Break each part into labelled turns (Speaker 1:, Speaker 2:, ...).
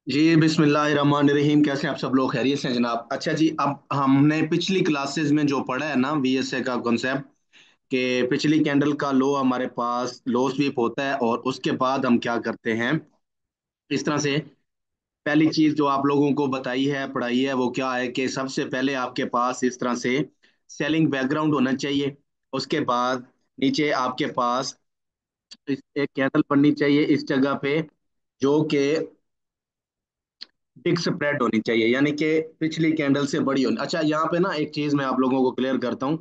Speaker 1: जी बिस्मिल्लाहिर्रहमानिर्रहीम। कैसे हैं आप सब लोग? खैरियत से हैं जनाब? अच्छा जी, अब हमने पिछली क्लासेस में जो पढ़ा है ना वीएसए का कॉन्सेप्ट, कि पिछली कैंडल का लो हमारे पास लो स्वीप होता है और उसके बाद हम क्या करते हैं इस तरह से। पहली चीज जो आप लोगों को बताई है पढ़ाई है वो क्या है कि सबसे पहले आपके पास इस तरह से सेलिंग बैकग्राउंड होना चाहिए। उसके बाद नीचे आपके पास एक कैंडल बननी चाहिए इस जगह पे, जो कि बिग स्प्रेड होनी चाहिए, यानी कि पिछली कैंडल से बड़ी होनी। अच्छा, यहाँ पे ना एक चीज मैं आप लोगों को क्लियर करता हूँ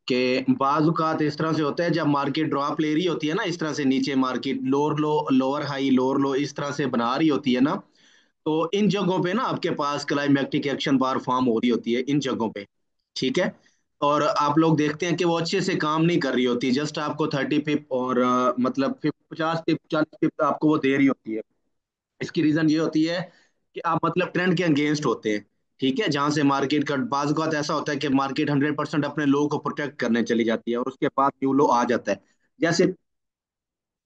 Speaker 1: कि बाज औक़ात इस तरह से होता है जब मार्केट ड्रॉप ले रही होती है ना, इस तरह से नीचे मार्केट लोअर लो लोअर हाई लोअर लो इस तरह से बना रही होती है ना, तो इन जगहों पे ना आपके पास क्लाइमैक्टिक एक्शन बार फॉर्म हो रही होती है इन जगहों पे। ठीक है। और आप लोग देखते हैं कि वो अच्छे से काम नहीं कर रही होती, जस्ट आपको 30 पिप और मतलब 50 पिप 40 पिप आपको वो दे रही होती है। इसकी रीजन ये होती है कि आप मतलब ट्रेंड के अगेंस्ट होते हैं। ठीक है, जहां से मार्केट का बाज़ औक़ात ऐसा होता है कि मार्केट 100% अपने लो को प्रोटेक्ट करने चली जाती है और उसके बाद न्यू लो आ जाता है। जैसे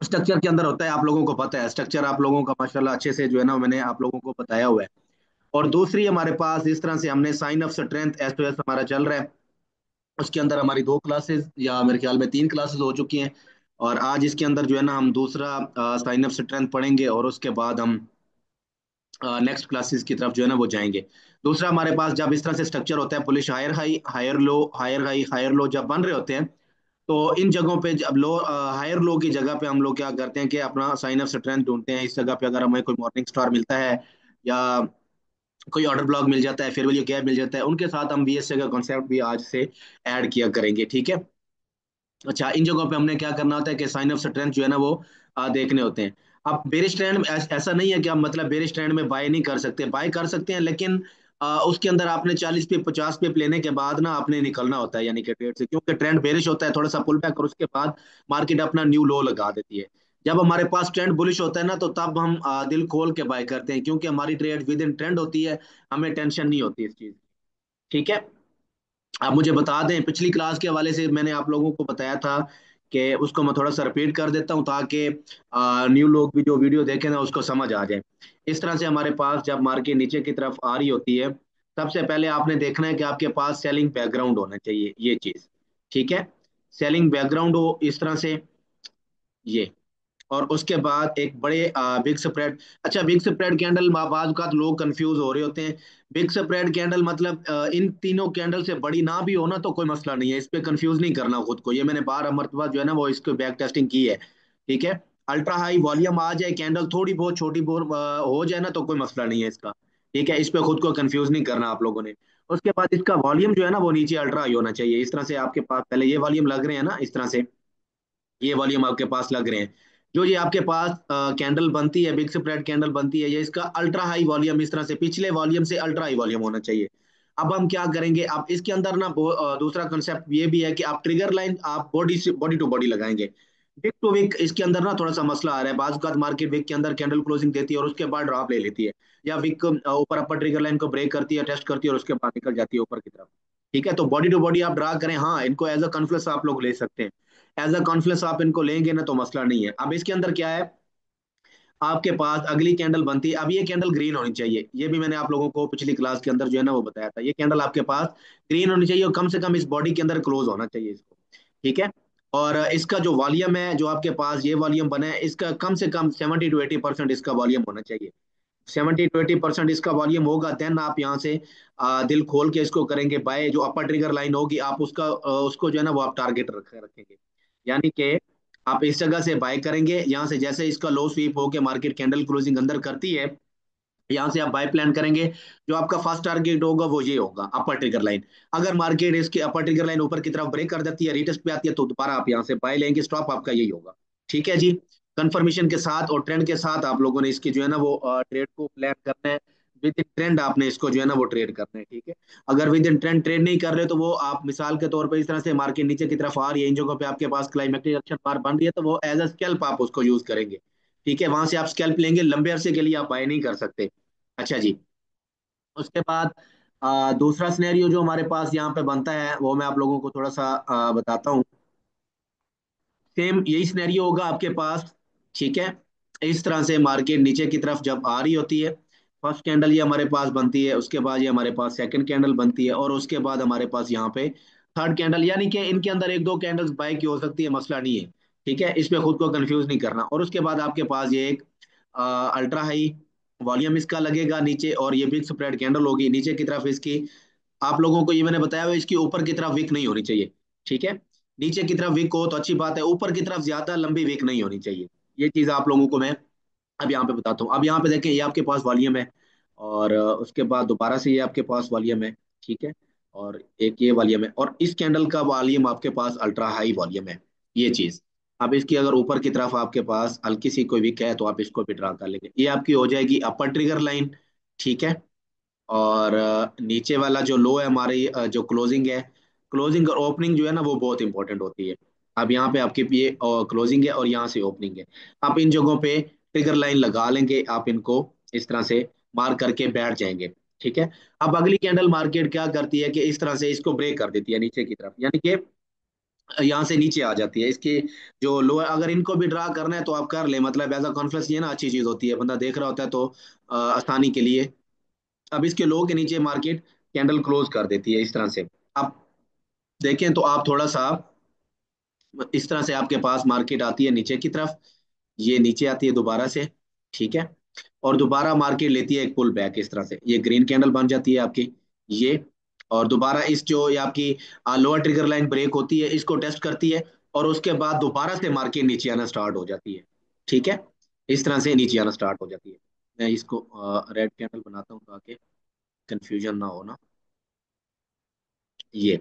Speaker 1: स्ट्रक्चर के अंदर होता है, आप लोगों को पता है स्ट्रक्चर आप लोगों का माशाल्लाह अच्छे से जो है ना मैंने आप लोगों को बताया हुआ है। और दूसरी हमारे पास इस तरह से हमने sign of strength S to S हमारा चल रहा है, उसके अंदर हमारी दो क्लासेस या मेरे ख्याल में तीन क्लासेस हो चुकी हैं। और आज इसके अंदर जो है ना हम दूसरा साइन ऑफ स्ट्रेंथ पढ़ेंगे और उसके बाद हम नेक्स्ट क्लासेस की तरफ जो है ना वो जाएंगे। दूसरा हमारे पास जब इस तरह से स्ट्रक्चर होता है, bullish higher high higher low higher high higher low जब बन रहे होते हैं, तो इन जगहों पे जब लो हायर लो की जगह पे हम लोग क्या करते हैं कि अपना साइन ऑफ स्ट्रेंथ ढूंढते हैं। इस जगह पे अगर हमें कोई मॉर्निंग स्टार मिलता है या कोई ऑर्डर ब्लॉक मिल जाता है, फिर वैल्यू गैप मिल जाता है, उनके साथ हम बीएसए का कॉन्सेप्ट भी आज से ऐड किया करेंगे। ठीक है। अच्छा, इन जगहों पे हमने क्या करना होता है कि साइन ऑफ स्ट्रेंथ जो है ना वो देखने होते हैं। अब बेरिश ट्रेंड ऐसा नहीं है कि आप मतलब बेरिश ट्रेंड में बाय नहीं कर सकते, बाय कर सकते हैं, लेकिन उसके अंदर आपने 40 पिप 50 पिप लेने के बाद ना आपने निकलना होता है, यानी कि ट्रेड से, क्योंकि ट्रेंड बेरिश होता है, थोड़ा सा पुल बैक और उसके बाद मार्केट अपना न्यू लो लगा देती है। जब हमारे पास ट्रेंड बुलिश होता है ना, तो तब हम दिल खोल के बाय करते हैं, क्योंकि हमारी ट्रेड विद इन ट्रेंड होती है, हमें टेंशन नहीं होती इस चीज की। ठीक है। आप मुझे बता दें, पिछली क्लास के हवाले से मैंने आप लोगों को बताया था कि उसको मैं थोड़ा सा रिपीट कर देता हूं ताकि न्यू लोग भी जो वीडियो देखें ना उसको समझ आ जाए। इस तरह से हमारे पास जब मार्केट नीचे की तरफ आ रही होती है, सबसे पहले आपने देखना है कि आपके पास सेलिंग बैकग्राउंड होना चाहिए, ये चीज। ठीक है। सेलिंग बैकग्राउंड हो इस तरह से, ये। और उसके बाद एक बड़े बिग स्प्रेड। अच्छा, बिग स्प्रेड कैंडल बाज का लोग कंफ्यूज हो रहे होते हैं। बिग स्प्रेड कैंडल मतलब इन तीनों कैंडल से बड़ी ना भी हो ना तो कोई मसला नहीं है, इस पे कंफ्यूज नहीं करना खुद को, ये मैंने 12 मरतबा जो है ना वो इसको बैक टेस्टिंग की है। ठीक है। अल्ट्रा हाई वॉल्यूम आ जाए, कैंडल थोड़ी बहुत छोटी बहुत हो जाए ना तो कोई मसला नहीं है इसका। ठीक है, इस पे खुद को कंफ्यूज नहीं करना आप लोगों ने। उसके बाद इसका वॉल्यूम जो है ना वो नीचे अल्ट्रा हाई होना चाहिए, इस तरह से आपके पास पहले ये वॉल्यूम लग रहे हैं ना, इस तरह से ये वॉल्यूम आपके पास लग रहे हैं। जो ये आपके पास कैंडल बनती है, बिग स्प्रेड कैंडल बनती है, ये इसका अल्ट्रा हाई वॉल्यूम इस तरह से पिछले वॉल्यूम से अल्ट्रा हाई वॉल्यूम होना चाहिए। अब हम क्या करेंगे, अब इसके अंदर ना दूसरा कंसेप्ट ये भी है कि आप ट्रिगर लाइन आप बॉडी से बॉडी टू बॉडी लगाएंगे। विक टू विक इसके अंदर ना थोड़ा सा मसला आ रहा है, बाज का मार्केट विक के अंदर कैंडल क्लोजिंग देती है और उसके बाद ड्रॉप ले लेती है, या विक ऊपर अपर ट्रिगर लाइन को ब्रेक करती है, टेस्ट करती है और उसके बाद निकल जाती है ऊपर की तरफ। ठीक है, तो बॉडी टू बॉडी आप ड्रा करें, हाँ इनको एज अ कॉन्फ्लेक्स आप लोग ले सकते हैं। एज अ कॉन्फ्लेक्स आप इनको लेंगे ना तो मसला नहीं है। अब इसके अंदर क्या है, आपके पास अगली कैंडल बनती है, अब ये कैंडल ग्रीन होनी चाहिए, ये भी मैंने आप लोगों को पिछली क्लास के अंदर जो है ना वो बताया था, ये कैंडल आपके पास ग्रीन होनी चाहिए और कम से कम इस बॉडी के अंदर क्लोज होना चाहिए इसको। ठीक है। और इसका जो वॉल्यूम है, जो आपके पास ये वॉल्यूम बना है, इसका कम से कम 70 to 80% इसका वॉल्यूम होना चाहिए। 70 to 80% इसका वॉल्यूम होगा, देन आप यहाँ से दिल खोल के इसको करेंगे बाय। जो अपर ट्रिगर लाइन होगी आप उसका उसको जो है ना वो आप टारगेट रखेंगे, यानी कि आप इस जगह से बाय करेंगे, यहाँ से जैसे इसका लो स्वीप होकर मार्केट कैंडल क्लोजिंग अंदर करती है, यहाँ से आप बाय प्लान करेंगे। जो आपका फर्स्ट टारगेट होगा वो ये होगा, अपर ट्रिगर लाइन। अगर मार्केट इसके अपर ट्रिगर लाइन ऊपर की तरफ ब्रेक कर देती है, रिटेस्ट पे आती है, तो दोबारा आप यहाँ से बाय लेंगे, स्टॉप आपका यही होगा। ठीक है जी। कंफर्मेशन के साथ और ट्रेंड के साथ आप लोगों ने इसकी जो है ना वो ट्रेड को प्लान करना है। विद इन ट्रेंड आपने इसको जो है ना वो ट्रेड करना है। ठीक है। अगर विद इन ट्रेंड ट्रेड नहीं कर रहे तो वो आप मिसाल के तौर पर इस तरह से मार्केट नीचे की तरफ आ रही है, इन जगहों पे आपके पास क्लाइमेक्टिक एक्शन बार बन रही है, तो वो एज अ स्कैल्प आप उसको यूज करेंगे। ठीक है, वहां से आप स्कैल्प लेंगे, लंबे अरसे के लिए आप बाय नहीं कर सकते। अच्छा जी। उसके बाद दूसरा सिनेरियो जो हमारे पास यहाँ पे बनता है वो मैं आप लोगों को थोड़ा सा बताता हूँ। सेम यही सिनेरियो होगा आपके पास। ठीक है। इस तरह से मार्केट नीचे की तरफ जब आ रही होती है, फर्स्ट कैंडल ये हमारे पास बनती है, उसके बाद ये हमारे पास सेकंड कैंडल बनती है, और उसके बाद हमारे पास यहाँ पे थर्ड कैंडल, यानी कि इनके अंदर एक दो कैंडल्स बाय की हो सकती है, मसला नहीं है। ठीक है, इसमें खुद को कंफ्यूज नहीं करना। और उसके बाद आपके पास ये एक अल्ट्रा हाई वॉल्यूम इसका लगेगा नीचे, और ये बिग स्प्रेड कैंडल होगी नीचे की तरफ इसकी। आप लोगों को ये मैंने बताया हुआ, इसकी ऊपर की तरफ विक नहीं होनी चाहिए। ठीक है, नीचे की तरफ विक हो तो अच्छी बात है, ऊपर की तरफ ज्यादा लंबी विक नहीं होनी चाहिए। ये चीज आप लोगों को मैं अब यहाँ पे बताता हूँ। अब यहाँ पे देखें, ये आपके पास वॉल्यूम है, और उसके बाद दोबारा से ये आपके पास वॉल्यूम है। ठीक है, और एक ये वॉल्यूम है, और इस कैंडल का वॉल्यूम आपके पास अल्ट्रा हाई वॉल्यूम है। ये चीज, अब इसकी अगर ऊपर की तरफ आपके पास हल्की सी कोई विक है तो आप इसको भी ड्रा कर लेंगे, ये आपकी हो जाएगी अपर ट्रिगर लाइन। ठीक है, और नीचे वाला जो लो है हमारी जो क्लोजिंग है, क्लोजिंग और ओपनिंग जो है ना वो बहुत इंपॉर्टेंट होती है। अब यहाँ पे आपकी ये क्लोजिंग है और यहाँ से ओपनिंग है। आप इन जगहों पे ट्रिगर लाइन लगा लेंगे, आप इनको इस तरह से मार्क करके बैठ जाएंगे। ठीक है, अब अगली कैंडल मार्केट क्या करती है कि इस तरह से इसको ब्रेक कर देती है नीचे की तरफ, यानी कि यहाँ से नीचे आ जाती है इसकी जो लो। अगर इनको भी ड्रा करना है तो आप कर ले, मतलब एज अ कॉन्फ्रेंस ये ना अच्छी चीज होती है, बंदा देख रहा होता है तो आसानी के लिए। अब इसके लो के नीचे मार्केट कैंडल क्लोज कर देती है इस तरह से। आप देखें तो आप थोड़ा सा इस तरह से आपके पास मार्केट आती है नीचे की तरफ, ये नीचे आती है दोबारा से। ठीक है, और दोबारा मार्केट लेती है एक पुल बैक, इस तरह से ये ग्रीन कैंडल बन जाती है आपकी ये। और दोबारा इस जो ये आपकी लोअर ट्रिगर लाइन ब्रेक होती है इसको टेस्ट करती है, और उसके बाद दोबारा से मार्केट नीचे आना स्टार्ट हो जाती है। ठीक है, इस तरह से नीचे आना स्टार्ट हो जाती है। मैं इसको रेड कैंडल बनाता हूँ ताकि कंफ्यूजन ना हो ना। ये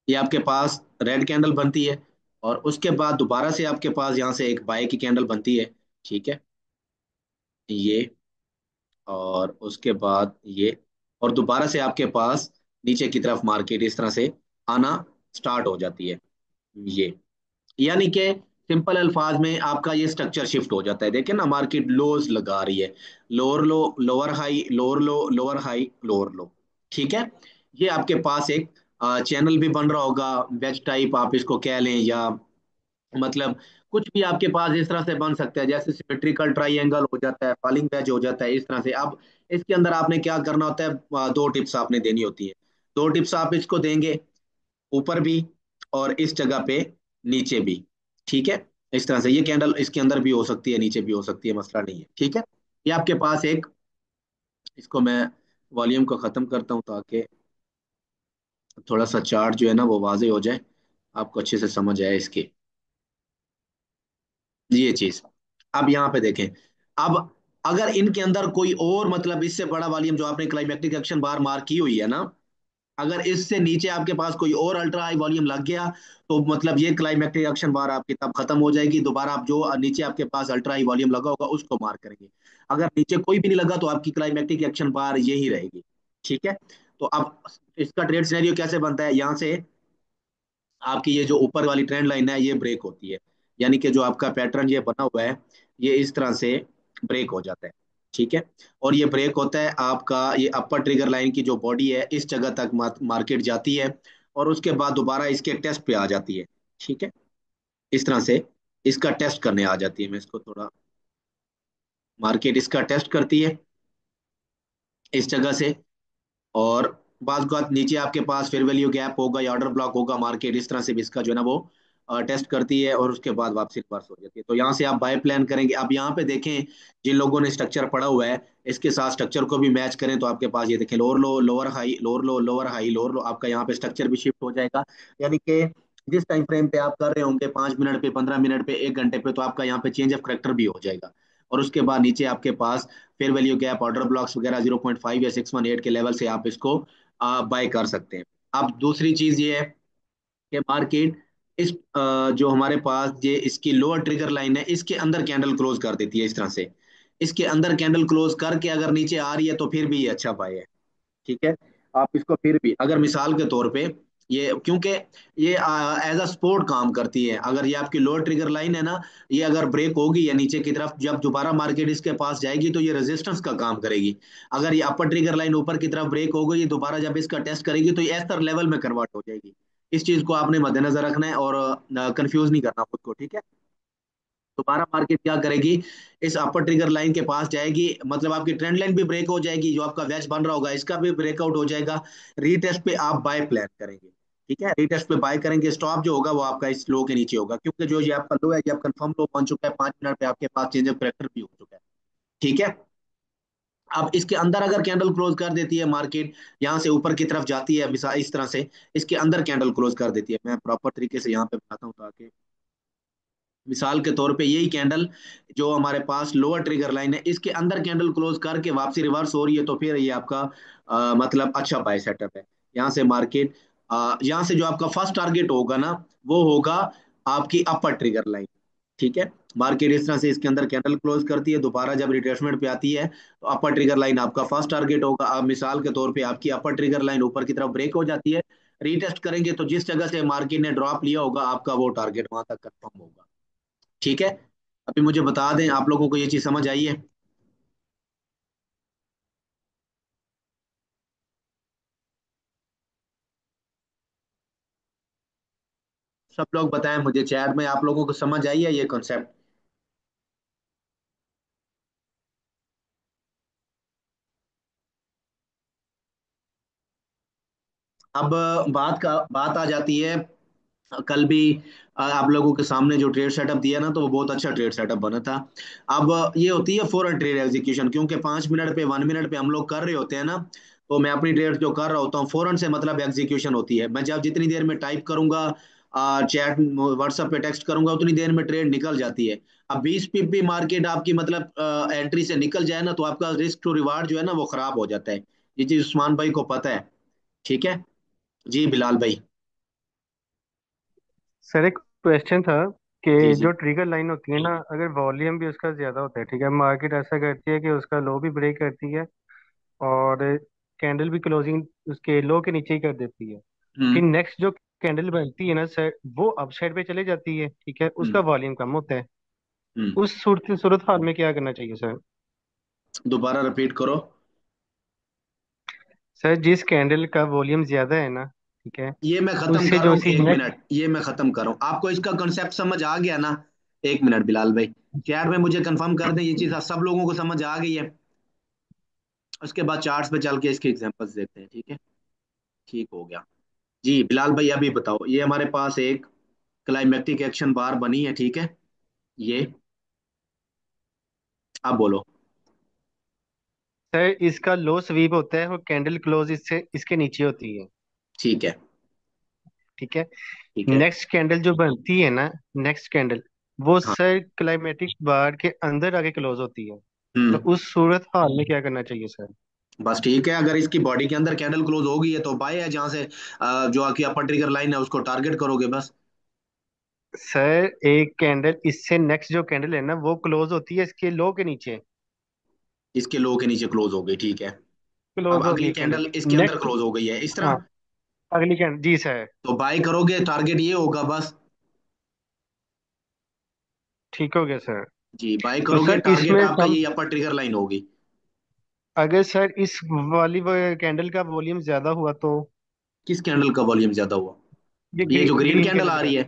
Speaker 1: आपके पास रेड कैंडल बनती है, और उसके बाद दोबारा से आपके पास यहाँ से एक बाय की कैंडल बनती है। ठीक है, ये, और उसके बाद ये, और दोबारा से आपके पास नीचे की तरफ मार्केट इस तरह से आना स्टार्ट हो जाती है ये। यानी कि सिंपल अल्फाज में आपका ये स्ट्रक्चर शिफ्ट हो जाता है। देखिए ना, मार्केट लोज लगा रही है, लोअर लो लोअर हाई लोअर लो लोअर हाई लोअर लो। ठीक है, ये आपके पास एक चैनल भी बन रहा होगा, वेज टाइप आप इसको कह लें, या मतलब कुछ भी आपके पास इस तरह से बन सकता है, जैसे सिमेट्रिकल ट्राइंगल हो जाता है, फॉलिंग वेज हो जाता है, इस तरह से। अब इसके अंदर आपने क्या करना होता है, दो टिप्स आपने देनी होती है। दो टिप्स आप इसको देंगे, ऊपर भी और इस जगह पे नीचे भी। ठीक है, इस तरह से ये कैंडल इसके अंदर भी हो सकती है, नीचे भी हो सकती है, मसला नहीं है। ठीक है, ये आपके पास एक, इसको मैं वॉल्यूम को खत्म करता हूँ ताकि थोड़ा सा चार्ट जो है ना वो वाजे हो जाए, आपको अच्छे से समझ आए इसकी ये चीज। अब यहाँ पे देखें, अब अगर इनके अंदर कोई और मतलब इससे बड़ा वॉल्यूम जो आपने क्लाइमेक्टिक एक्शन बार मार्क की हुई है ना, अगर इससे नीचे आपके पास कोई और अल्ट्रा हाई वॉल्यूम लग गया तो मतलब ये क्लाइमेक्टिक एक्शन बार आपकी तब खत्म हो जाएगी। दोबारा आप जो नीचे आपके पास अल्ट्रा हाई वॉल्यूम लगा होगा उसको मार्क करेंगे। अगर नीचे कोई भी नहीं लगा तो आपकी क्लाइमेक्टिक एक्शन बार यही रहेगी। ठीक है, तो अब इसका ट्रेड सिनेरियो कैसे बनता है, यहाँ से आपकी ये जो ऊपर वाली ट्रेंड लाइन है ये ब्रेक होती है, यानी कि जो आपका पैटर्न ये बना हुआ है ये इस तरह से ब्रेक हो जाता है। ठीक है, और ये ब्रेक होता है आपका, ये अपर ट्रिगर लाइन की जो बॉडी है इस जगह तक मार्केट जाती है, और उसके बाद दोबारा इसके टेस्ट पे आ जाती है। ठीक है, इस तरह से इसका टेस्ट करने आ जाती है। मैं इसको थोड़ा, मार्केट इसका टेस्ट करती है इस जगह से, और बाज बात नीचे आपके पास फेयर वैल्यू गैप होगा या ऑर्डर ब्लॉक होगा, मार्केट इस तरह से भी इसका जो है ना वो टेस्ट करती है, और उसके बाद वापसी रिवर्स हो जाती है। तो यहाँ से आप बाय प्लान करेंगे। अब यहाँ पे देखें, जिन लोगों ने स्ट्रक्चर पढ़ा हुआ है इसके साथ स्ट्रक्चर को भी मैच करें तो आपके पास ये देखें, लोअर लो लोअर हाई लोअर लो लोअर हाई लोअर लो, आपका यहाँ पे स्ट्रक्चर भी शिफ्ट हो जाएगा। यानी कि जिस टाइम फ्रेम पे आप कर रहे होंगे, 5 मिनट पे, 15 मिनट पे, 1 घंटे पे, तो आपका यहाँ पे चेंज ऑफ करेक्टर भी हो जाएगा। और उसके बाद नीचे आपके पास fair value gap order blocks वगैरह 0.5 या 618 के लेवल से आप इसको बाय कर सकते हैं। अब दूसरी चीज ये है कि मार्केट इस जो हमारे पास ये इसकी लोअर ट्रिगर लाइन है इसके अंदर कैंडल क्लोज कर देती है इस तरह से। इसके अंदर कैंडल क्लोज करके अगर नीचे आ रही है तो फिर भी ये अच्छा बाय है। ठीक है, आप इसको फिर भी अगर मिसाल के तौर पे ये, क्योंकि ये एज अ सपोर्ट काम करती है, अगर ये आपकी लोअर ट्रिगर लाइन है ना, ये अगर ब्रेक होगी या नीचे की तरफ जब दोबारा मार्केट इसके पास जाएगी तो ये रेजिस्टेंस का काम करेगी। अगर ये अपर ट्रिगर लाइन ऊपर की तरफ ब्रेक हो गई, दोबारा जब इसका टेस्ट करेगी तो ये एस्तर लेवल में कन्वर्ट हो जाएगी। इस चीज को आपने मद्देनजर रखना है और कंफ्यूज नहीं करना खुद को। ठीक है, दोबारा मार्केट क्या करेगी, इस अपर ट्रिगर लाइन के पास जाएगी, मतलब आपकी ट्रेंड लाइन भी ब्रेक हो जाएगी, जो आपका वेज बन रहा होगा इसका भी ब्रेकआउट हो जाएगा। रीटेस्ट पे आप बाय प्लान करेंगे। ठीक है, रीटेस्ट पे बाय करेंगे, स्टॉप जो होगा वो आपका इस लो के नीचे होगा, क्योंकि जो ये आपका लो है ये आप कंफर्म लो बन चुका है, 5 मिनट पे आपके पास चेंज ऑफ करेक्टर भी हो चुका है। ठीक है। अब इसके अंदर अगर कैंडल क्लोज कर देती है मार्केट, यहाँ से ऊपर की तरफ जाती है इस तरह से, इसके अंदर कैंडल क्लोज कर देती है, मैं प्रॉपर तरीके से यहाँ पे बताता हूँ ताकि, मिसाल के तौर पे यही कैंडल जो हमारे पास लोअर ट्रिगर लाइन है, इसके अंदर कैंडल क्लोज करके वापसी रिवर्स हो रही है, तो फिर ये आपका मतलब अच्छा बाय सेटअप है। यहाँ से मार्केट, यहाँ से जो आपका फर्स्ट टारगेट होगा ना, वो होगा आपकी अपर ट्रिगर लाइन। ठीक है। मार्केट इस तरह से इसके अंदर कैंडल क्लोज करती है, दोबारा जब रिट्रेसमेंट पे आती है तो अपर ट्रिगर लाइन आपका फर्स्ट टारगेट होगा। अब मिसाल के तौर पे आपकी अपर ट्रिगर लाइन ऊपर की तरफ ब्रेक हो जाती है, रीटेस्ट करेंगे तो जिस जगह से मार्केट ने ड्रॉप लिया होगा आपका वो टारगेट वहां तक कंफर्म होगा। ठीक है। अभी मुझे बता दें, आप लोगों को ये चीज समझ आई है? सब लोग बताएं मुझे चैट में, आप लोगों को समझ आई है ये कॉन्सेप्ट? अब बात आ जाती है, कल भी आप लोगों के सामने जो ट्रेड सेटअप दिया ना, तो वो बहुत अच्छा ट्रेड सेटअप बना था। अब ये होती है फॉरन ट्रेड एग्जीक्यूशन, क्योंकि 5 मिनट पे 1 मिनट पे हम लोग कर रहे होते हैं ना, तो मैं अपनी ट्रेड जो कर रहा होता हूँ फौरन से मतलब एग्जीक्यूशन होती है। मैं जब जितनी देर में टाइप करूंगा, चैट व्हाट्सएप पे टेक्स्ट करूंगा, उतनी देर में ट्रेड निकल जाती है। अब 20 पिप भी मार्केट आपकी मतलब एंट्री से निकल जाए ना, तो आपका रिस्क टू रिवार्ड जो है ना वो खराब हो जाता है। ये चीज उस्मान भाई को पता है। ठीक है। जी बिलाल भाई।
Speaker 2: सर एक क्वेश्चन था कि
Speaker 1: जी
Speaker 2: जो
Speaker 1: जी।
Speaker 2: ट्रिगर लाइन होती है ना, अगर वॉल्यूम भी उसका ज्यादा होता है, ठीक है, मार्केट ऐसा करती है कि उसका लो भी ब्रेक करती है और कैंडल भी क्लोजिंग उसके लो के नीचे ही कर देती है।
Speaker 1: हम्म
Speaker 2: फिर नेक्स्ट जो कैंडल बनती है ना सर, वो अप साइड पे चले जाती है, ठीक है, उसका
Speaker 1: हम्म
Speaker 2: वॉल्यूम कम होता है।
Speaker 1: हम्म।
Speaker 2: उस सूरत हाल में क्या करना चाहिए सर?
Speaker 1: दोबारा रिपीट करो।
Speaker 2: सर जिस कैंडल का वॉल्यूम ज्यादा है ना, ठीक है,
Speaker 1: ये मैं खत्म
Speaker 2: उससे
Speaker 1: कर रहा
Speaker 2: जो
Speaker 1: हूँ,
Speaker 2: सी
Speaker 1: एक
Speaker 2: नेक्स्ट।
Speaker 1: मिनट, ये मैं खत्म कर रहा हूँ, आपको इसका कंसेप्ट समझ आ गया ना? एक मिनट बिलाल भाई, चैट में मुझे कंफर्म कर दें ये चीज सब लोगों को समझ आ गई है? उसके बाद चार्ट्स पे चल के इसके एग्जांपल्स देखते हैं। ठीक है। ठीक हो गया। जी बिलाल भाई अभी बताओ, ये हमारे पास एक क्लाइमेक्टिक एक्शन बार बनी है, ठीक है, ये, अब बोलो।
Speaker 2: सर इसका लो स्वीप होता है और कैंडल क्लोज इससे इसके नीचे होती है,
Speaker 1: ठीक है।
Speaker 2: ठीक है।
Speaker 1: ठीक है।
Speaker 2: नेक्स्ट कैंडल जो बनती है ना, नेक्स्ट कैंडल, वो
Speaker 1: हाँ।
Speaker 2: सर क्लाइमेटिक बार के अंदर आके क्लोज होती है। तो
Speaker 1: हम्म।
Speaker 2: उस सूरत हाल में क्या करना चाहिए सर?
Speaker 1: बस ठीक है, अगर इसकी बॉडी के अंदर कैंडल क्लोज हो गई है तो बाय है, जहां से जो आपकी अपर ट्रिगर लाइन है उसको टारगेट करोगे बस।
Speaker 2: सर एक कैंडल इससे नेक्स्ट जो कैंडल है ना, वो क्लोज होती है इसके लो के नीचे,
Speaker 1: इसके लो के नीचे क्लोज हो गई, ठीक है।
Speaker 2: क्लोज
Speaker 1: अब
Speaker 2: होगी
Speaker 1: अगली
Speaker 2: एक कैंडल
Speaker 1: कैंडल इसके अंदर
Speaker 2: नेक्स्ट।
Speaker 1: क्लोज हो गई है इस
Speaker 2: हाँ,
Speaker 1: तरह,
Speaker 2: अगली कैंडल जी सर।
Speaker 1: तो बाय करोगे, टारगेट ये होगा बस।
Speaker 2: ठीक हो गया सर।
Speaker 1: जी बाय
Speaker 2: तो
Speaker 1: करोगे,
Speaker 2: सर
Speaker 1: टारगेट
Speaker 2: इसमें
Speaker 1: आपका
Speaker 2: हम,
Speaker 1: ये अपर ट्रिगर लाइन होगी।
Speaker 2: अगर सर इस वाली कैंडल का वॉल्यूम ज्यादा हुआ तो?
Speaker 1: किस कैंडल का वॉल्यूम ज्यादा हुआ?
Speaker 2: ये
Speaker 1: ये जो ग्रीन
Speaker 2: ग्रीन
Speaker 1: कैंडल
Speaker 2: कैंडल
Speaker 1: आ
Speaker 2: का।
Speaker 1: रही है?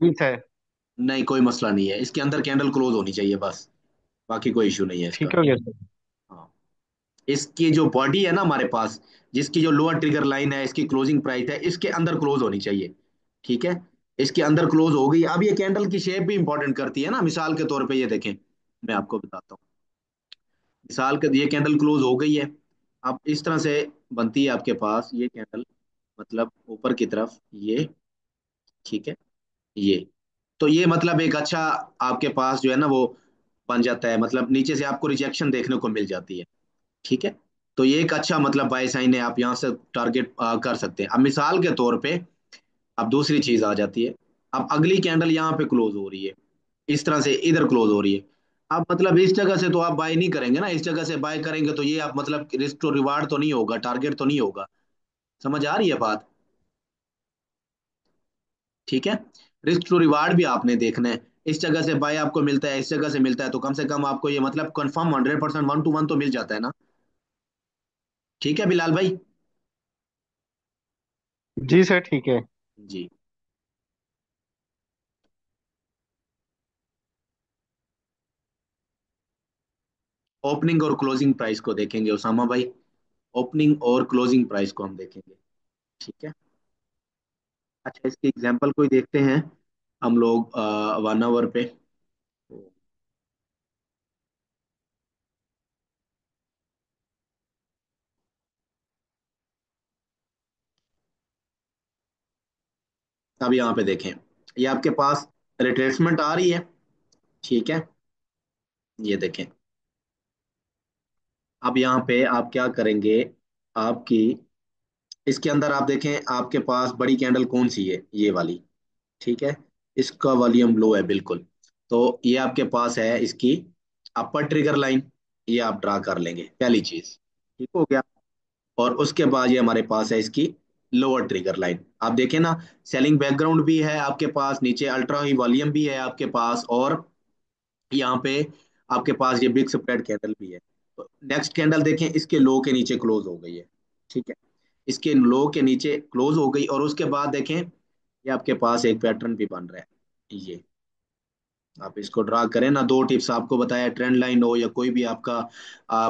Speaker 2: जी सर।
Speaker 1: नहीं कोई मसला नहीं है, इसके अंदर कैंडल क्लोज होनी चाहिए बस, बाकी कोई इशू नहीं है इसका।
Speaker 2: ठीक हो गया सर।
Speaker 1: हाँ। इसकी जो बॉडी है ना हमारे पास, जिसकी जो लोअर ट्रिगर लाइन है, इसकी क्लोजिंग प्राइस है, इसके अंदर क्लोज होनी चाहिए। ठीक है। इसके अंदर क्लोज हो गई। अब ये कैंडल की शेप भी इंपॉर्टेंट करती है ना, मिसाल के तौर पे ये देखें, मैं आपको बताता हूँ। मिसाल के ये कैंडल क्लोज हो गई है, अब इस तरह से बनती है आपके पास ये कैंडल, मतलब ऊपर की तरफ ये। ठीक है। ये, तो ये मतलब एक अच्छा आपके पास जो है ना वो बन जाता है, मतलब नीचे से आपको रिजेक्शन देखने को मिल जाती है। ठीक है। तो ये एक अच्छा मतलब बाय साइन है, आप यहाँ से टारगेट कर सकते हैं। अब मिसाल के तौर पे अब दूसरी चीज आ जाती है, अब अगली कैंडल यहाँ पे क्लोज हो रही है, इस तरह से इधर क्लोज हो रही है। अब मतलब इस जगह से तो आप बाय नहीं करेंगे ना, इस जगह से बाय करेंगे तो ये आप मतलब रिस्क टू रिवार्ड तो नहीं होगा, टारगेट तो नहीं होगा। समझ आ रही है बात? ठीक है। रिस्क टू रिवार्ड भी आपने देखना है, इस जगह से बाय आपको मिलता है, इस जगह से मिलता है, तो कम से कम आपको ये मतलब कंफर्म 100% 1 to 1 तो मिल जाता है ना। ठीक है बिलाल भाई।
Speaker 2: जी सर ठीक है।
Speaker 1: जी। ओपनिंग और क्लोजिंग प्राइस को देखेंगे उसामा भाई। ओपनिंग और क्लोजिंग प्राइस को हम देखेंगे। ठीक है। अच्छा, इसके एग्जांपल कोई देखते हैं हम लोग 1 आवर पे। अब यहाँ पे देखें, ये आपके पास रिट्रेसमेंट आ रही है। ठीक है, ये देखें। अब यहाँ पे आप क्या करेंगे, आपकी इसके अंदर आप देखें आपके पास बड़ी कैंडल कौन सी है, ये वाली। ठीक है, इसका वॉल्यूम लो है बिल्कुल। तो ये आपके पास है इसकी अपर ट्रिगर लाइन, ये आप ड्रा कर लेंगे पहली चीज। ठीक हो गया। और उसके बाद ये हमारे पास है इसकी लोअर ट्रिगर लाइन। आप देखें ना, सेलिंग बैकग्राउंड भी है आपके पास, नीचे अल्ट्रा हाई वॉल्यूम भी है आपके पास, और यहाँ पे आपके पास ये बिग स्प्रेड कैंडल भी है। तो नेक्स्ट कैंडल देखें, इसके लो के नीचे क्लोज हो गई है। ठीक है, इसके लो के नीचे क्लोज हो गई, और उसके बाद देखें ये आपके पास एक पैटर्न भी बन रहा है। ये आप इसको ड्रा करें ना, दो टिप्स आपको बताया, ट्रेंड लाइन हो या कोई भी आपका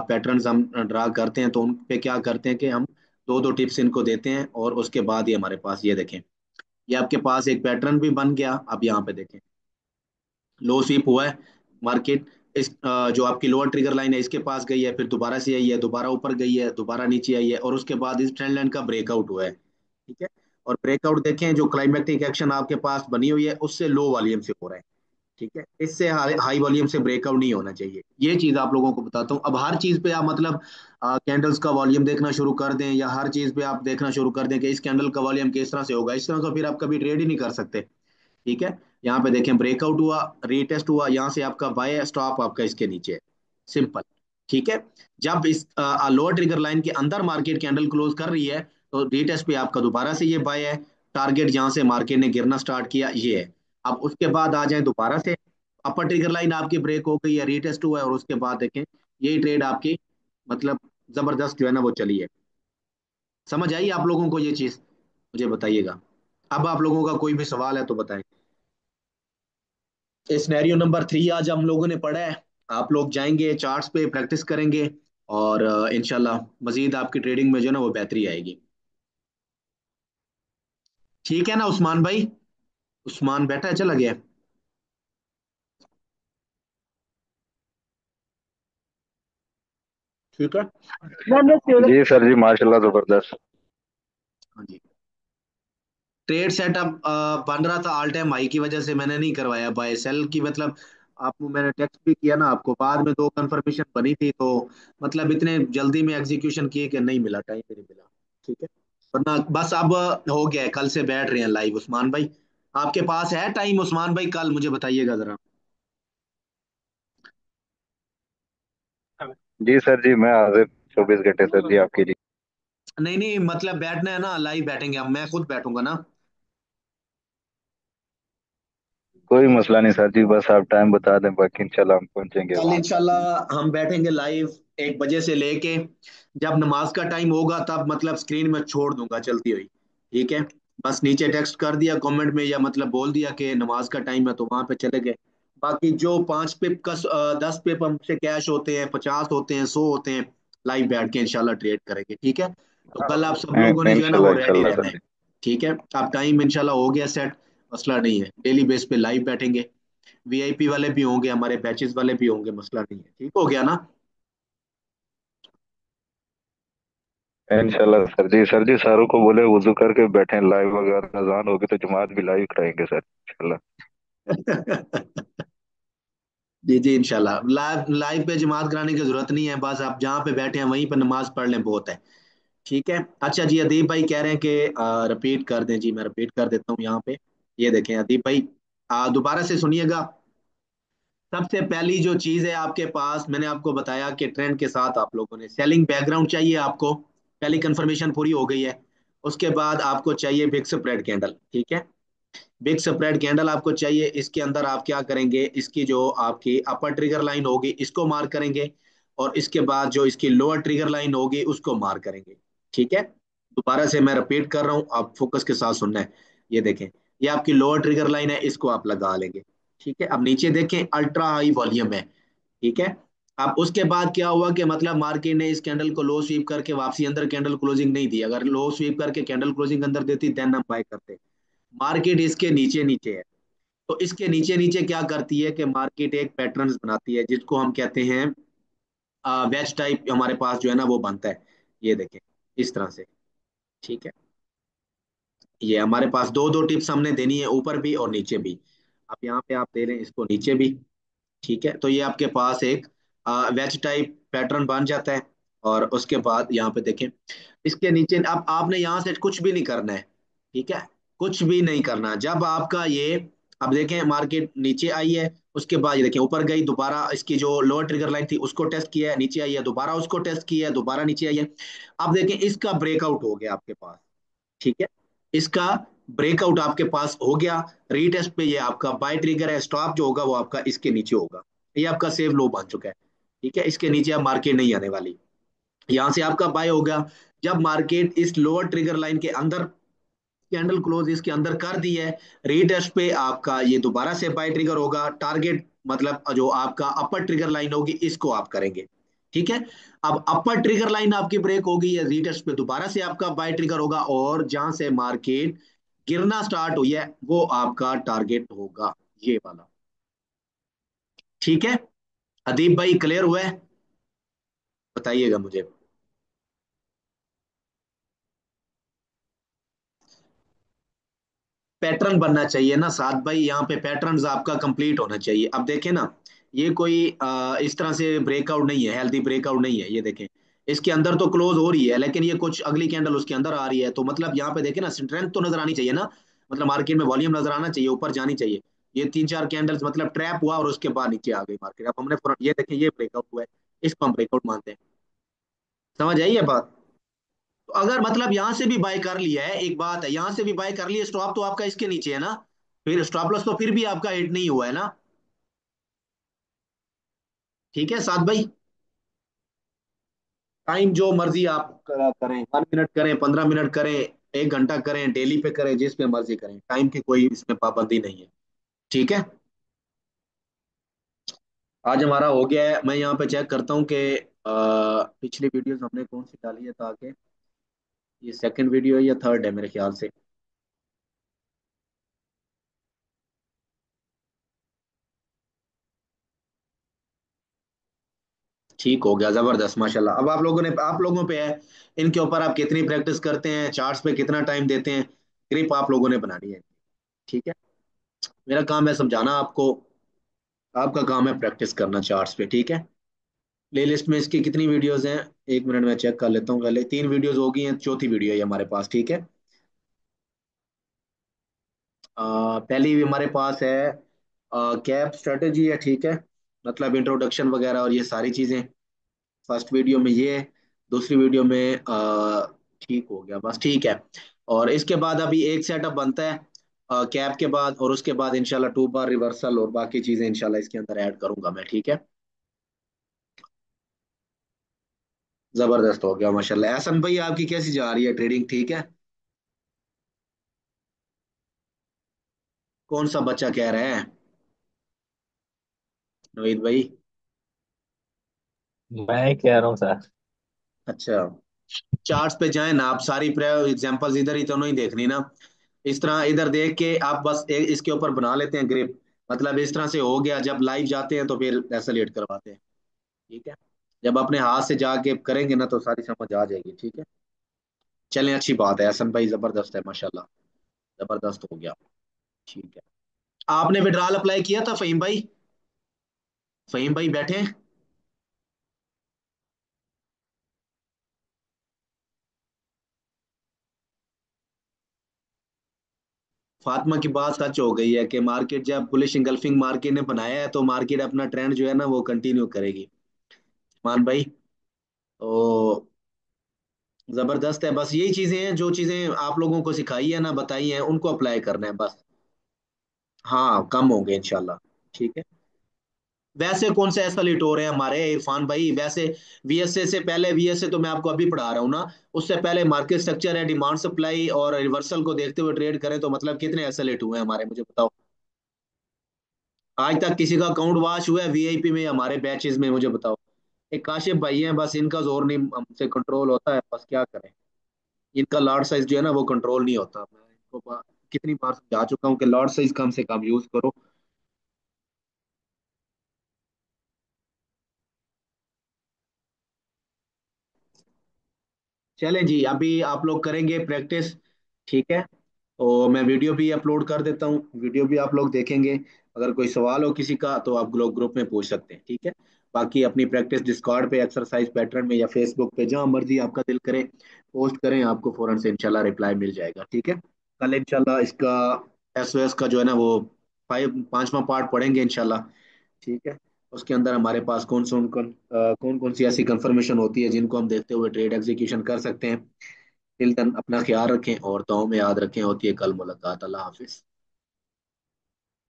Speaker 1: पैटर्न्स हम ड्रा करते हैं तो उन पे क्या करते हैं कि हम दो दो टिप्स इनको देते हैं, और उसके बाद ये हमारे पास ये देखें, ये आपके पास एक पैटर्न भी बन गया। अब यहाँ पे देखें लो स्वीप हुआ है मार्केट, इस जो आपकी लोअर ट्रिगर लाइन है इसके पास गई है, फिर दोबारा से आई है, दोबारा ऊपर गई है, दोबारा नीचे आई है, और उसके बाद इस ट्रेंड लाइन का ब्रेकआउट हुआ है। ठीक है, और ब्रेकआउट देखें जो क्लाइमेटिक एक्शन आपके पास बनी हुई है उससे लो वॉल्यूम से हो रहा है। ठीक है, इससे हाई वॉल्यूम से ब्रेकआउट नहीं होना चाहिए, ये चीज आप लोगों को बताता हूँ। अब हर चीज पे आप मतलब कैंडल्स का वॉल्यूम देखना शुरू कर दें, या हर चीज पे आप देखना शुरू कर दें कि इस कैंडल का वॉल्यूम किस तरह से होगा, इस तरह तो फिर आप कभी ट्रेड ही नहीं कर सकते। ठीक है, यहाँ पे देखें ब्रेकआउट हुआ, रीटेस्ट हुआ, यहाँ से आपका बाय स्टॉप आपका इसके नीचे है, सिंपल। ठीक है, जब इस लोअर ट्रिगर लाइन के अंदर मार्केट कैंडल क्लोज कर रही है तो रीटेस्ट पे आपका दोबारा से ये बाय है। टारगेट जहां से मार्केट ने गिरना स्टार्ट किया ये है। अब उसके बाद आ जाए दोबारा से, अपर ट्रिगर लाइन आपकी ब्रेक हो गई है, रीटेस्ट हुआ है, और उसके बाद देखें यही ट्रेड आपकी मतलब जबरदस्त जो है ना वो चली है। समझ आई आप लोगों को ये चीज? मुझे बताइएगा। अब आप लोगों का कोई भी सवाल है तो बताएं। सिनेरियो नंबर 3 आज हम लोगों ने पढ़ा है। आप लोग जाएंगे चार्ट्स पे प्रैक्टिस करेंगे, और इंशाल्लाह मजीद आपकी ट्रेडिंग में जो है ना वो बेहतरी आएगी। ठीक है ना उस्मान भाई? उस्मान बैठा है, चला गया? ठीक है।
Speaker 3: जी सर जी, माशाल्लाह जबरदस्त।
Speaker 1: हाँ जी। ट्रेड सेटअप बन रहा था ऑल टाइम हाई की वजह से मैंने नहीं करवाया बाय सेल की, मतलब आपको मैंने टेक्स्ट भी किया ना, आपको बाद में दो कंफर्मेशन बनी थी, तो मतलब इतने जल्दी में एग्जीक्यूशन किए कि नहीं मिला, टाइम नहीं मिला। ठीक है, वरना बस अब हो गया है, कल से बैठ रहे हैं लाइव उस्मान भाई। आपके पास है टाइम उस्मान भाई, कल मुझे बताइएगा जरा।
Speaker 3: जी सर जी, मैं हाजिर 24 घंटे सर जी आपके लिए।
Speaker 1: नहीं नहीं, मतलब बैठना है ना, लाइव बैठेंगे, अब मैं खुद बैठूंगा ना।
Speaker 3: कोई मसला नहीं सर जी, बस आप टाइम बता दें, बाकी इंशाल्लाह हम पहुंचेंगे
Speaker 1: कल
Speaker 3: वहाँ।
Speaker 1: इंशाल्लाह हम बैठेंगे लाइव 1 बजे से लेके, जब नमाज का टाइम होगा तब मतलब स्क्रीन में छोड़ दूंगा चलती हुई। ठीक है, बस नीचे टेक्स्ट कर दिया कमेंट में, या मतलब बोल दिया कि नमाज का टाइम है, तो वहां पे चले गए। बाकी जो 5 पिप का 10 पिप हमसे कैश होते हैं, 50 होते हैं, 100 होते हैं, लाइव बैठ के इंशाल्लाह ट्रेड करेंगे। ठीक है, तो कल आप सब लोगों ने जो है ना वो
Speaker 3: इंशाल्लाह
Speaker 1: रेडी
Speaker 3: इंशाल्लाह
Speaker 1: रहना
Speaker 3: सर
Speaker 1: है।
Speaker 3: जी।
Speaker 1: ठीक है, अब टाइम इंशाल्लाह हो गया सेट, मसला नहीं है, डेली बेस पे लाइव बैठेंगे। वीआईपी वाले भी होंगे, हमारे बैचेस वाले भी होंगे, मसला नहीं है। ठीक हो गया ना?
Speaker 3: इंशाल्लाह सर जी सारों को बोले वुजू करके बैठे लाइव, अगर अजान होगी तो जमात भी लाइव कराएंगे सर इंशाल्लाह।
Speaker 1: जी जी, इंशाल्लाह लाइव लाइव पे जमात कराने की जरूरत नहीं है, बस आप जहाँ पे बैठे हैं वहीं पे नमाज पढ़ लें, बहुत है। ठीक है। अच्छा जी, अदीप भाई कह रहे हैं कि रिपीट कर दें, जी मैं रिपीट कर देता हूँ यहाँ पे। ये देखें अदीप भाई, दोबारा से सुनिएगा। सबसे पहली जो चीज है आपके पास, मैंने आपको बताया कि ट्रेंड के साथ आप लोगों ने सेलिंग बैकग्राउंड चाहिए आपको, पहली कंफर्मेशन पूरी हो गई है। उसके बाद आपको चाहिए बिग स्प्रेड कैंडल। ठीक है, बिग स्प्रेड कैंडल आपको चाहिए, इसके अंदर आप क्या करेंगे, इसकी जो आपकी अपर ट्रिगर लाइन होगी इसको मार्क करेंगे, और इसके बाद जो इसकी लोअर ट्रिगर लाइन होगी उसको मार्क करेंगे। ठीक है, दोबारा से मैं रिपीट कर रहा हूँ, आप फोकस के साथ सुनना है। ये देखें, ये आपकी लोअर ट्रिगर लाइन है, इसको आप लगा लेंगे। ठीक है, अब नीचे देखें अल्ट्रा हाई वॉल्यूम है। ठीक है, अब उसके बाद क्या हुआ कि मतलब मार्केट ने इस कैंडल को लो स्वीप करके वापसी अंदर कैंडल क्लोजिंग नहीं दी। अगर लो स्वीप करके कैंडल क्लोजिंग अंदर देती देन हम बाय करते। मार्केट इसके नीचे नीचे है। तो इसके नीचे नीचे क्या करती है कि मार्केट एक पैटर्न्स बनाती है जिसको हम कहते हैं वेज टाइप, हमारे पास जो है ना वो बनता है। ये देखें इस तरह से। ठीक है, ये हमारे पास दो दो टिप्स हमने देनी है, ऊपर भी और नीचे भी। अब यहाँ पे आप दे रहे हैं इसको नीचे भी। ठीक है, तो ये आपके पास एक वेज टाइप पैटर्न बन जाता है। और उसके बाद यहाँ पे देखें, इसके नीचे अब आपने यहाँ से कुछ भी नहीं करना है। ठीक है, कुछ भी नहीं करना। जब आपका ये, अब देखें मार्केट नीचे आई है, उसके बाद ये देखें ऊपर गई, दोबारा इसकी जो लोअर ट्रिगर लाइन थी उसको टेस्ट किया है, नीचे आई है, दोबारा उसको टेस्ट किया है, दोबारा नीचे आई है। अब देखें इसका ब्रेकआउट हो गया आपके पास। ठीक है, इसका ब्रेकआउट आपके पास हो गया। रीटेस्ट पे ये आपका बाय ट्रिगर है, स्टॉप जो होगा वो आपका इसके नीचे होगा। ये आपका सेफ लो बन चुका है। ठीक है, इसके नीचे अब मार्केट नहीं आने वाली। यहां से आपका बाय हो गया। जब मार्केट इस लोअर ट्रिगर लाइन के अंदर कैंडल क्लोज इसके अंदर कर दी है, रीटेस्ट पे आपका ये दोबारा से बाय ट्रिगर होगा। टारगेट मतलब जो आपका अपर ट्रिगर लाइन होगी इसको आप करेंगे। ठीक है, अब अपर ट्रिगर लाइन आपकी ब्रेक होगी है, रीटेस्ट पे दोबारा से आपका बाय ट्रिगर होगा, और जहां से मार्केट गिरना स्टार्ट हुई है वो आपका टारगेट होगा, ये वाला। ठीक है, अदीप भाई क्लियर हुआ है? बताइएगा मुझे। पैटर्न बनना चाहिए ना साथ भाई, यहाँ पे पैटर्न आपका कंप्लीट होना चाहिए। अब देखें ना, ये कोई इस तरह से ब्रेकआउट नहीं है, हेल्दी ब्रेकआउट नहीं है। ये देखें इसके अंदर तो क्लोज हो रही है, लेकिन ये कुछ अगली कैंडल उसके अंदर आ रही है, तो मतलब यहाँ पे देखें ना स्ट्रेंथ तो नजर आनी चाहिए ना। मतलब मार्केट में वॉल्यूम नजर आना चाहिए, ऊपर जानी चाहिए। ये तीन चार कैंडल्स मतलब ट्रैप हुआ और उसके बाद नीचे आ गई मार्केट। अब हमने ये देखें ये ब्रेकआउट हुआ है, इसको हम ब्रेकआउट मानते हैं। समझ आई ये बात? तो अगर मतलब यहां से भी बाय कर लिया है, एक बात है, यहां से भी बाय कर लिया, स्टॉप तो आपका इसके नीचे है ना, फिर स्टॉप लॉस तो फिर भी आपका हिट नहीं हुआ है ना। ठीक है साथ भाई, टाइम जो मर्जी आप करें, 1 मिनट करें, 15 मिनट करें, 1 घंटा करें, डेली पे करें, जिस पे मर्जी करें, टाइम की कोई इसमें पाबंदी नहीं है। ठीक है, आज हमारा हो गया है। मैं यहाँ पे चेक करता हूँ कि पिछली वीडियोस हमने कौन सी डाली है, ताकि ये सेकंड वीडियो है या थर्ड है मेरे ख्याल से। ठीक हो गया, जबरदस्त माशाल्लाह। अब आप लोगों पे है, इनके ऊपर आप कितनी प्रैक्टिस करते हैं, चार्ट्स पे कितना टाइम देते हैं, ग्रिप आप लोगों ने बनानी है। ठीक है, मेरा काम है समझाना आपको, आपका काम है प्रैक्टिस करना चार्ट्स पे। ठीक है, प्ले लिस्ट में इसकी कितनी वीडियोस हैं, 1 मिनट में चेक कर लेता हूँ। पहले 3 वीडियोस हो गई हैं, चौथी वीडियो है हमारे पास। ठीक है, पहली भी हमारे पास है कैप स्ट्रेटेजी है। ठीक है, मतलब इंट्रोडक्शन वगैरह और ये सारी चीजें। फर्स्ट वीडियो में ये, दूसरी वीडियो में ठीक हो गया बस। ठीक है, और इसके बाद अभी एक सेटअप बनता है कैप के बाद, और उसके बाद इंशाल्लाह 2 बार रिवर्सल और बाकी चीजें इंशाल्लाह इसके अंदर ऐड करूंगा मैं। ठीक है, जबरदस्त हो गया माशाल्लाह। एहसन भाई आपकी कैसी जा रही है ट्रेडिंग, ठीक है? कौन सा बच्चा कह रहा है? नवीद भाई?
Speaker 4: मैं ही कह रहा हूँ सर।
Speaker 1: अच्छा, चार्ट्स पे जाए ना आप, सारी एग्जांपल्स इधर ही तो नहीं देखनी ना। इस तरह इधर देख के आप बस इसके ऊपर बना लेते हैं ग्रिप। मतलब इस तरह से हो गया, जब लाइव जाते हैं तो फिर ऐसा लेट करवाते हैं। ठीक है, जब अपने हाथ से जाके करेंगे ना तो सारी समझ आ जाएगी। ठीक है, चलें अच्छी बात है। हसन भाई जबरदस्त है माशाल्लाह, जबरदस्त हो गया। ठीक है, आपने विड्रॉल अप्लाई किया था फहीम भाई? फहीम भाई बैठे हैं? फातिमा की बात सच हो गई है कि मार्केट जब बुलिश इंगल्फिंग मार्केट ने बनाया है तो मार्केट अपना ट्रेंड जो है ना वो कंटिन्यू करेगी। मान भाई, तो जबरदस्त है। बस यही चीजें हैं, जो चीजें आप लोगों को सिखाई है ना, बताई हैं, उनको अप्लाई करना है बस। हाँ, कम होंगे इंशाल्लाह। ठीक है, वैसे कौन सा ऐसा लिट हो रहे हैं हमारे इरफान भाई? वैसे वीएसए से पहले, वीएसए तो मैं आपको अभी पढ़ा रहा हूँ ना, उससे पहले मार्केट स्ट्रक्चर है, डिमांड सप्लाई और रिवर्सल को देखते हुए ट्रेड करें तो मतलब कितने ऐसे लेट हुए हैं हमारे, मुझे बताओ। आज तक किसी का अकाउंट वॉश हुआ है वीआईपी में हमारे बैचेस में, मुझे बताओ। एक काशिफ भाई हैं, बस इनका जोर नहीं हमसे कंट्रोल होता है, बस क्या करें। इनका लॉट साइज जो है ना वो कंट्रोल नहीं होता। मैं इनको कितनी बार समझा चुका हूँ कि लॉट साइज कम से कम यूज करो। चलें जी, अभी आप लोग करेंगे प्रैक्टिस, ठीक है। और मैं वीडियो भी अपलोड कर देता हूँ, वीडियो भी आप लोग देखेंगे। अगर कोई सवाल हो किसी का तो आप लोग ग्रुप में पूछ सकते हैं, ठीक है। बाकी अपनी प्रैक्टिस डिस्कॉर्ड पे, एक्सरसाइज पैटर्न में, या फेसबुक पे, जहाँ मर्जी आपका दिल करे पोस्ट करें, आपको फौरन से इंशाल्लाह रिप्लाई मिल जाएगा, ठीक है। कल इंशाल्लाह इसका एसओएस का जो है ना वो पांचवा पार्ट पढ़ेंगे इंशाल्लाह, ठीक है। उसके अंदर हमारे पास कौन कौन सी ऐसी कंफर्मेशन होती है जिनको हम देखते हुए ट्रेड एग्जीक्यूशन कर सकते हैं। टिल देन अपना ख्याल रखें और दुआओं में याद रखें। होती है कल मुलाकात। अल्लाह हाफिज।